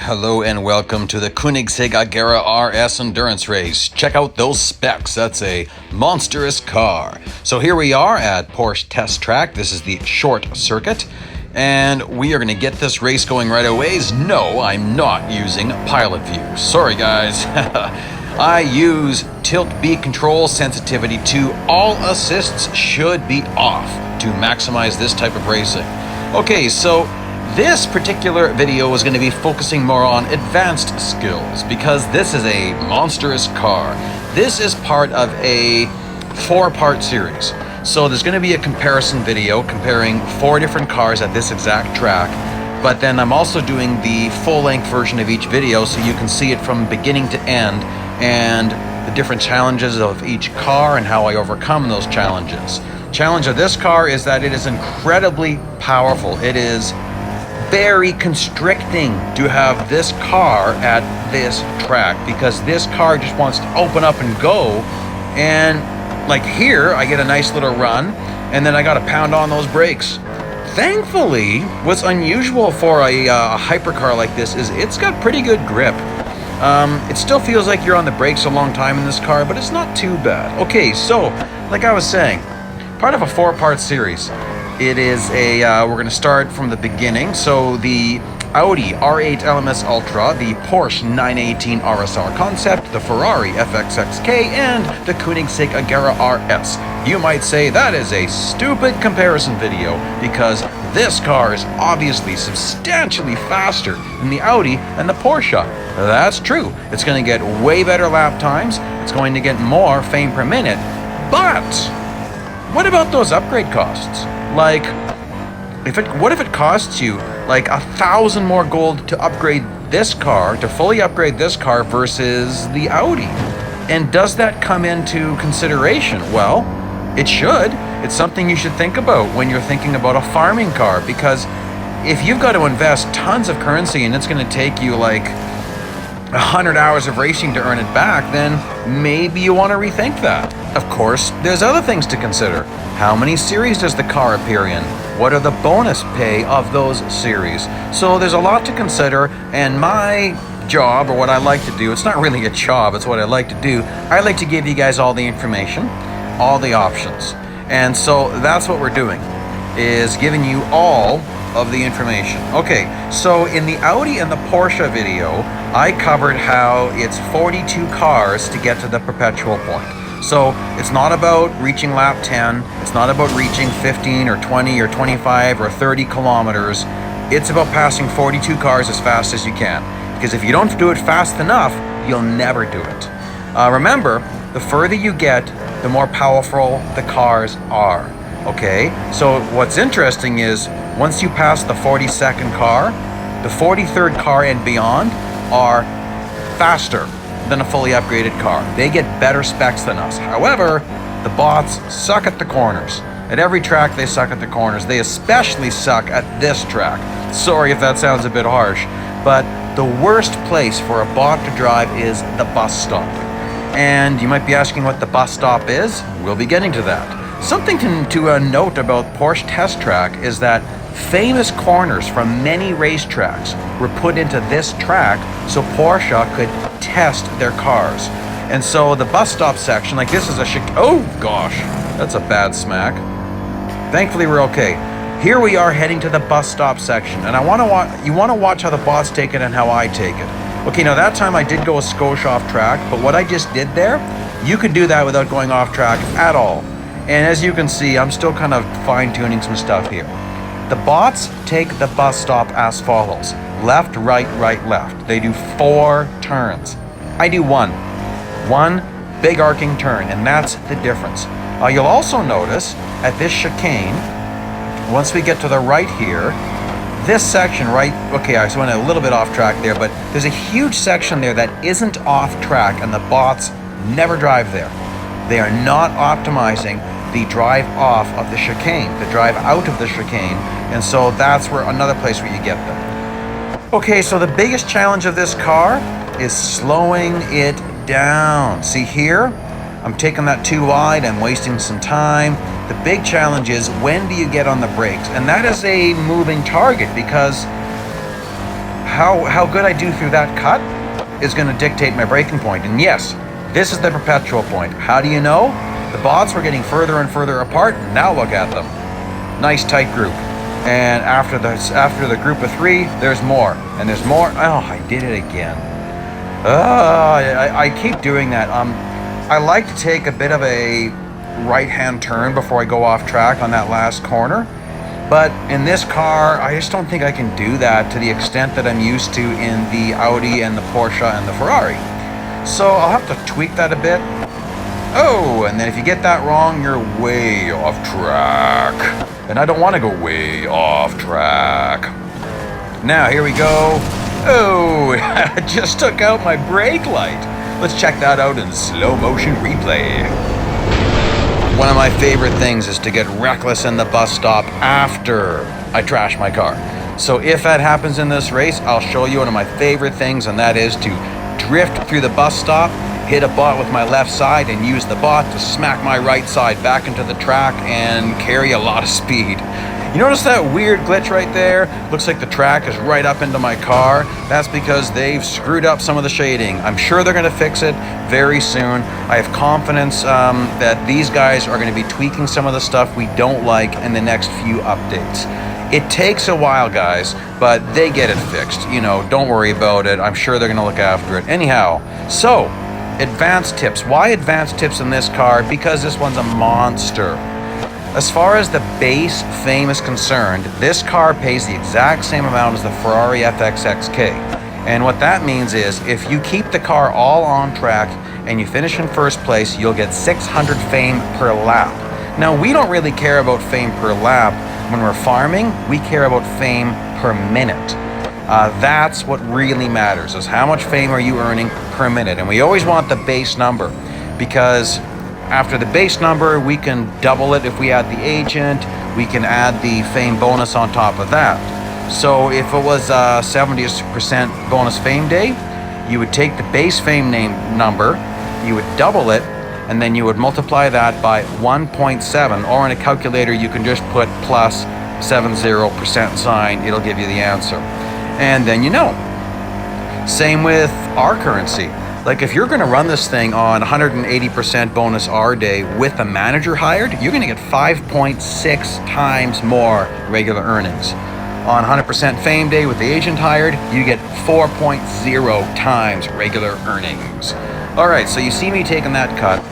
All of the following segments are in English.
Hello and welcome to the Koenigsegg Agera RS Endurance Race. Check out those specs, that's a monstrous car. So here we are at Porsche Test Track. This is the short circuit, and we are going to get this race going right away. No, I'm not using pilot view. Sorry guys. I use tilt B control sensitivity to all assists should be off to maximize this type of racing. Okay, so this particular video is going to be focusing more on advanced skills because this is a monstrous car. This is part of a 4-part series. So there's going to be a comparison video comparing 4 different cars at this exact track. But then I'm also doing the full-length version of each video so you can see it from beginning to end and the different challenges of each car and how I overcome those challenges. Challenge of this car is that it is incredibly powerful. It is very constricting to have this car at this track because this car just wants to open up and go, and like here I get a nice little run and then I got to pound on those brakes. Thankfully, what's unusual for a hypercar like this is it's got pretty good grip. It still feels like you're on the brakes a long time in this car, but it's not too bad. Okay, so like I was saying, part of a 4-part series. It is a, we're going to start from the beginning. So the Audi R8 LMS Ultra, the Porsche 918 RSR Concept, the Ferrari FXXK, and the Koenigsegg Agera RS. You might say that is a stupid comparison video because this car is obviously substantially faster than the Audi and the Porsche. That's true. It's going to get way better lap times. It's going to get more fame per minute. But what about those upgrade costs? Like, what if it costs you like 1,000 more gold to upgrade this car, to fully upgrade this car versus the Audi? And does that come into consideration? Well, it should. It's something you should think about when you're thinking about a farming car, because if you've got to invest tons of currency and it's going to take you like 100 hours of racing to earn it back, then maybe you want to rethink that. Of course, there's other things to consider. How many series does the car appear in? What are the bonus pay of those series? So there's a lot to consider, and my job, or what I like to do, it's not really a job, it's what I like to do. I like to give you guys all the information, all the options. And so that's what we're doing, is giving you all of the information. Okay, so in the Audi and the Porsche video, I covered how it's 42 cars to get to the perpetual point. So it's not about reaching lap 10, it's not about reaching 15 or 20 or 25 or 30 kilometers. It's about passing 42 cars as fast as you can. Because if you don't do it fast enough, you'll never do it. Remember, the further you get, the more powerful the cars are. Okay, so what's interesting is once you pass the 42nd car, the 43rd car and beyond are faster than a fully upgraded car. They get better specs than us. However, the bots suck at the corners. At every track they suck at the corners. They especially suck at this track. Sorry if that sounds a bit harsh, but the worst place for a bot to drive is the bus stop. And you might be asking what the bus stop is. We'll be getting to that. Something to note about Porsche Test Track is that famous corners from many racetracks were put into this track so Porsche could test their cars. And so the bus stop section, like this is a oh gosh, that's a bad smack. Thankfully we're okay. Here we are heading to the bus stop section, and you want to watch how the bots take it and how I take it. Okay, now that time I did go a skosh off track, but what I just did there, you could do that without going off track at all. And as you can see, I'm still kind of fine-tuning some stuff here. The bots take the bus stop as follows. Left, right, right, left. They do 4 turns. I do 1. One big arcing turn, and that's the difference. You'll also notice at this chicane, once we get to the right here, this section right, okay, I went a little bit off track there, but there's a huge section there that isn't off track, and the bots never drive there. They are not optimizing the drive off of the chicane, the drive out of the chicane, and so that's where another place where you get them. Okay, so the biggest challenge of this car is slowing it down. See here, I'm taking that too wide, I'm wasting some time. The big challenge is when do you get on the brakes? And that is a moving target because how good I do through that cut is going to dictate my breaking point. And yes, this is the perpetual point. How do you know? The bots were getting further and further apart. Now look at them. Nice tight group. And after the group of 3, there's more. And there's more. Oh, I did it again. I keep doing that. I like to take a bit of a right-hand turn before I go off track on that last corner. But in this car, I just don't think I can do that to the extent that I'm used to in the Audi and the Porsche and the Ferrari. So I'll have to tweak that a bit. Oh, and then if you get that wrong, you're way off track. And I don't want to go way off track. Now, here we go. Oh, I just took out my brake light. Let's check that out in slow motion replay. One of my favorite things is to get reckless in the bus stop after I trash my car. So if that happens in this race, I'll show you one of my favorite things, and that is to drift through the bus stop, hit a bot with my left side, and use the bot to smack my right side back into the track and carry a lot of speed. You notice that weird glitch right there? Looks like the track is right up into my car. That's because they've screwed up some of the shading. I'm sure they're going to fix it very soon. I have confidence that these guys are going to be tweaking some of the stuff we don't like in the next few updates. It takes a while, guys, but they get it fixed. You know, don't worry about it. I'm sure they're going to look after it. Anyhow, so advanced tips. Why advanced tips in this car? Because this one's a monster. As far as the base fame is concerned, this car pays the exact same amount as the Ferrari FXXK. And what that means is if you keep the car all on track and you finish in first place, you'll get 600 fame per lap. Now, we don't really care about fame per lap. When we're farming, we care about fame per minute. That's what really matters, is how much fame are you earning per minute. And we always want the base number, because after the base number, we can double it if we add the agent. We can add the fame bonus on top of that. So if it was 70% bonus fame day, you would take the base fame name number, you would double it, and then you would multiply that by 1.7, or in a calculator you can just put plus 70% sign. It'll give you the answer. And then you know. Same with our currency. Like if you're going to run this thing on 180% bonus R day with a manager hired, you're going to get 5.6 times more regular earnings. On 100% fame day with the agent hired, you get 4.0 times regular earnings. All right, so you see me taking that cut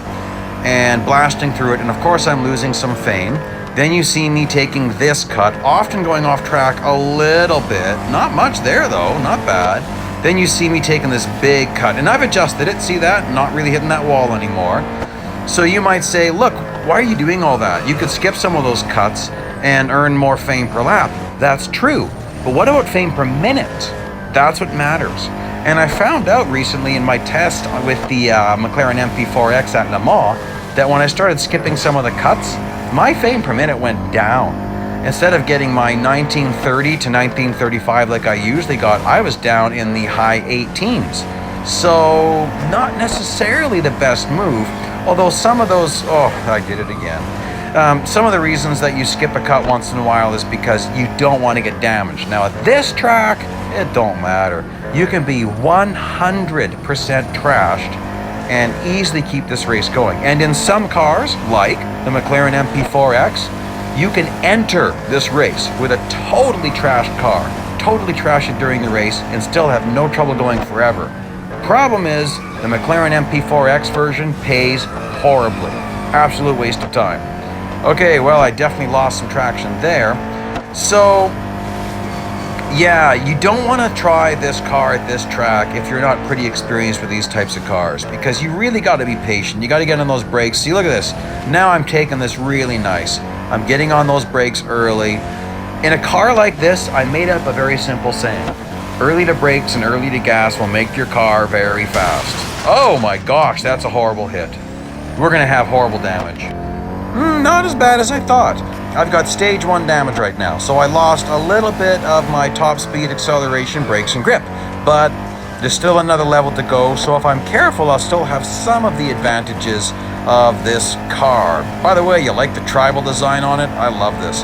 and blasting through it, and of course I'm losing some fame. Then you see me taking this cut, often going off track a little bit. Not much there though, not bad. Then you see me taking this big cut, and I've adjusted it, see that? Not really hitting that wall anymore. So you might say, look, why are you doing all that? You could skip some of those cuts and earn more fame per lap. That's true, but what about fame per minute? That's what matters. And I found out recently in my test with the McLaren MP4X at Le Mans that when I started skipping some of the cuts, my fame per minute went down. Instead of getting my 1930 to 1935 like I usually got, I was down in the high 18s. So not necessarily the best move, although some of those, oh, I did it again. Some of the reasons that you skip a cut once in a while is because you don't want to get damaged. Now at this track, it don't matter. You can be 100% trashed and easily keep this race going. And in some cars, like the McLaren MP4X, you can enter this race with a totally trashed car, totally trash it during the race, and still have no trouble going forever. Problem is, the McLaren MP4X version pays horribly. Absolute waste of time. Okay, well, I definitely lost some traction there. So, yeah, you don't want to try this car at this track if you're not pretty experienced with these types of cars, because you really got to be patient. You got to get on those brakes. See, look at this. Now I'm taking this really nice. I'm getting on those brakes early. In a car like this, I made up a very simple saying. Early to brakes and early to gas will make your car very fast. Oh my gosh, that's a horrible hit. We're gonna have horrible damage. Not as bad as I thought. I've got stage 1 damage right now, so I lost a little bit of my top speed, acceleration, brakes, and grip. But there's still another level to go, so if I'm careful, I'll still have some of the advantages of this car. By the way, you like the tribal design on it? I love this.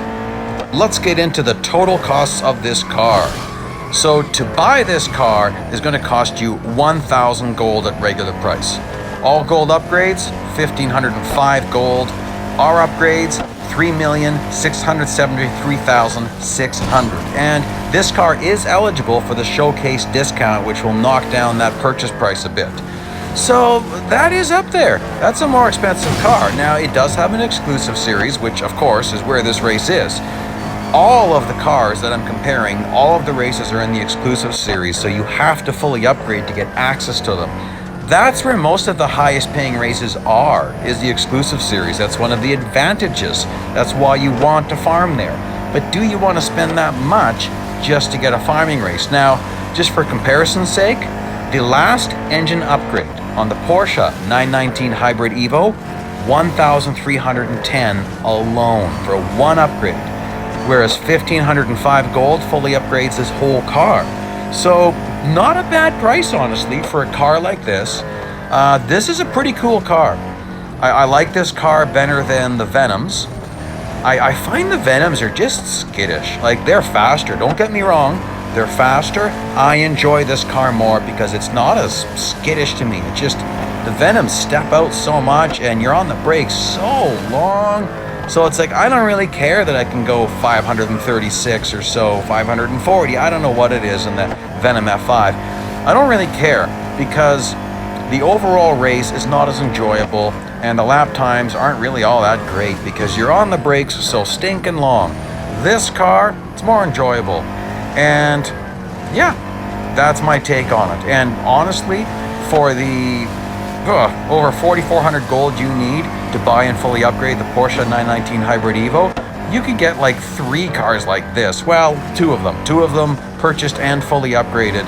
Let's get into the total costs of this car. So to buy this car is going to cost you 1,000 gold at regular price. All gold upgrades, 1,505 gold. Our upgrades, 3,673,600. And this car is eligible for the showcase discount, which will knock down that purchase price a bit. So that is up there. That's a more expensive car. Now, it does have an exclusive series, which of course is where this race is. All of the cars that I'm comparing, all of the races are in the exclusive series, so you have to fully upgrade to get access to them. That's where most of the highest paying races are, is the exclusive series. That's one of the advantages. That's why you want to farm there. But do you want to spend that much just to get a farming race? Now, just for comparison's sake, the last engine upgrade on the Porsche 919 Hybrid Evo, 1,310 alone for one upgrade, whereas 1,505 gold fully upgrades this whole car. So not a bad price, honestly, for a car like this. This is a pretty cool car. I like this car better than the Venoms. I find the Venoms are just skittish. Like, they're faster, don't get me wrong. They're faster. I enjoy this car more because it's not as skittish to me. It's just the Venoms step out so much and you're on the brakes so long. So it's like, I don't really care that I can go 536 or so, 540. I don't know what it is in the Venom F5. I don't really care because the overall race is not as enjoyable and the lap times aren't really all that great because you're on the brakes so stinking long. This car, it's more enjoyable. And yeah, that's my take on it. And honestly, for the over 4,400 gold you need to buy and fully upgrade the Porsche 919 Hybrid Evo, you could get like 3 cars like this. Well, 2 of them. 2 of them purchased and fully upgraded.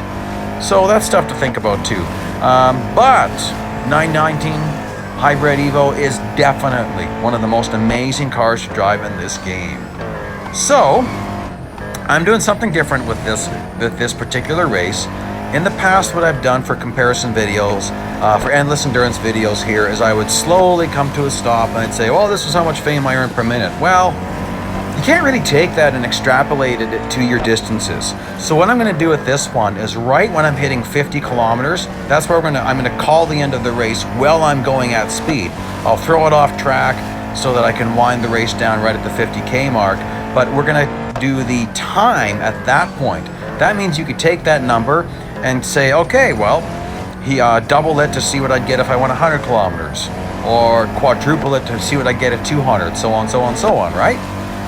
So that's stuff to think about too. But 919 Hybrid Evo is definitely one of the most amazing cars to drive in this game. So I'm doing something different with this particular race. In the past, what I've done for comparison videos, for endless endurance videos here, is I would slowly come to a stop and I'd say, well, this is how much fame I earn per minute. Well, you can't really take that and extrapolate it to your distances. So what I'm going to do with this one is right when I'm hitting 50 kilometers, that's where I'm going to call the end of the race while I'm going at speed. I'll throw it off track so that I can wind the race down right at the 50K mark. But we're going to do the time at that point. That means you could take that number and say, okay, well, he double it to see what I'd get if I went 100 kilometers, or quadruple it to see what I get at 200, so on, so on, so on, right?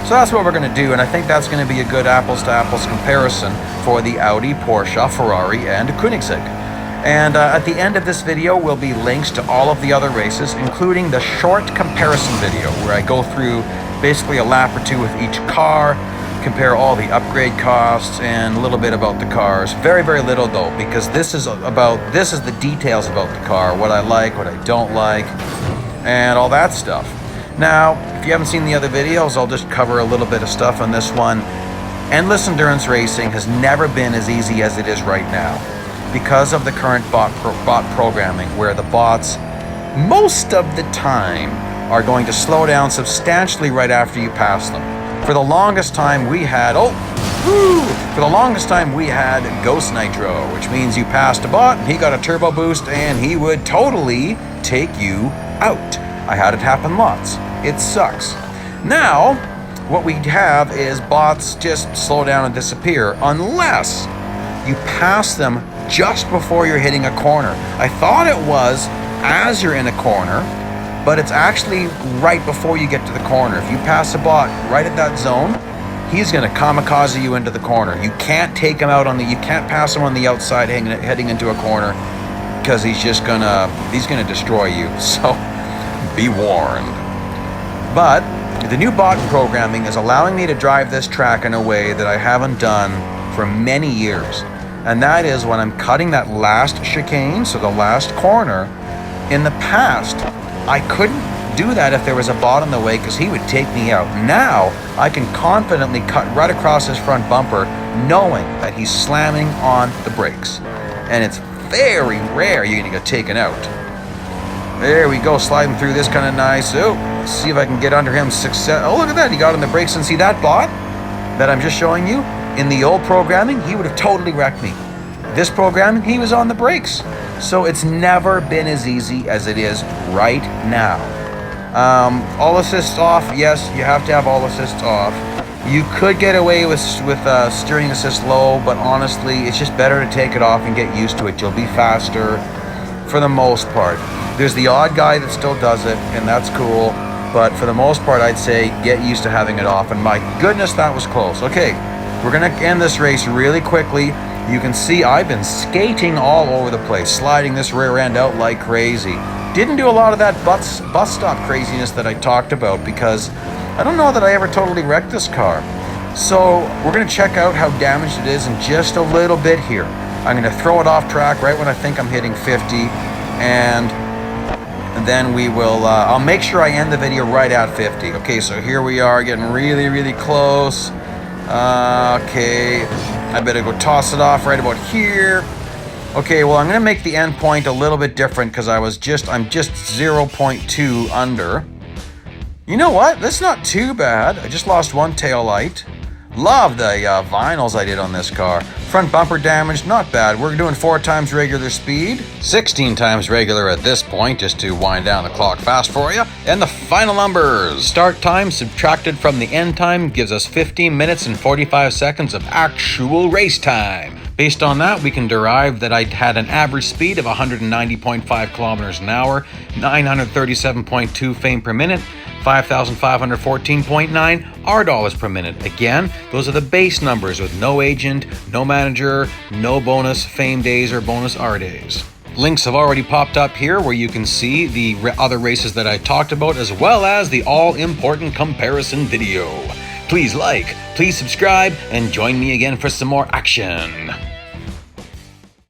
So that's what we're going to do, and I think that's going to be a good apples-to-apples comparison for the Audi, Porsche, Ferrari, and Koenigsegg. And at the end of this video will be links to all of the other races, including the short comparison video, where I go through basically a lap or 2 with each car, compare all the upgrade costs and a little bit about the cars. Very, very little though, because this is the details about the car, what I like, what I don't like, and all that stuff. Now, if you haven't seen the other videos, I'll just cover a little bit of stuff on this one. Endless endurance racing has never been as easy as it is right now because of the current bot programming, where the bots most of the time are going to slow down substantially right after you pass them. For the longest time we had, Ghost Nitro, which means you passed a bot and he got a turbo boost and he would totally take you out. I had it happen lots. It sucks. Now, what we have is bots just slow down and disappear unless you pass them just before you're hitting a corner. I thought it was as you're in a corner, but it's actually right before you get to the corner. If you pass a bot right at that zone, he's gonna kamikaze you into the corner. You can't take him out you can't pass him on the outside heading into a corner, because he's gonna destroy you. So be warned. But the new bot programming is allowing me to drive this track in a way that I haven't done for many years. And that is when I'm cutting that last chicane, so the last corner. In the past, I couldn't do that if there was a bot in the way because he would take me out. Now, I can confidently cut right across his front bumper knowing that he's slamming on the brakes. And it's very rare you're gonna get taken out. There we go, sliding through this kind of nice. Oh, let's see if I can get under him. Oh, look at that, he got on the brakes. And see that bot that I'm just showing you? In the old programming, he would have totally wrecked me. This programming, he was on the brakes. So it's never been as easy as it is right now. All assists off, yes, you have to have all assists off. You could get away with steering assist low, but honestly, it's just better to take it off and get used to it. You'll be faster for the most part. There's the odd guy that still does it, and that's cool. But for the most part, I'd say get used to having it off. And my goodness, that was close. Okay, we're going to end this race really quickly. You can see I've been skating all over the place, sliding this rear end out like crazy. Didn't do a lot of that bus stop craziness that I talked about because I don't know that I ever totally wrecked this car. So we're going to check out how damaged it is in just a little bit here. I'm going to throw it off track right when I think I'm hitting 50, and then we will, I'll make sure I end the video right at 50. Okay, so here we are getting really, really close. Okay, I better go toss it off right about here. Okay, well, I'm going to make the end point a little bit different because I'm just 0.2 under. You know what? That's not too bad. I just lost one tail light. Love the vinyls I did on this car. Front bumper damage, not bad. We're doing 4 times regular speed. 16 times regular at this point, just to wind down the clock fast for you. And the final numbers. Start time subtracted from the end time gives us 15 minutes and 45 seconds of actual race time. Based on that, we can derive that I had an average speed of 190.5 kilometers an hour, 937.2 frame per minute, 5,514.9 RDollars per minute. Again, those are the base numbers with no agent, no manager, no bonus fame days or bonus R days. Links have already popped up here where you can see the other races that I talked about, as well as the all-important comparison video. Please like, please subscribe, and join me again for some more action.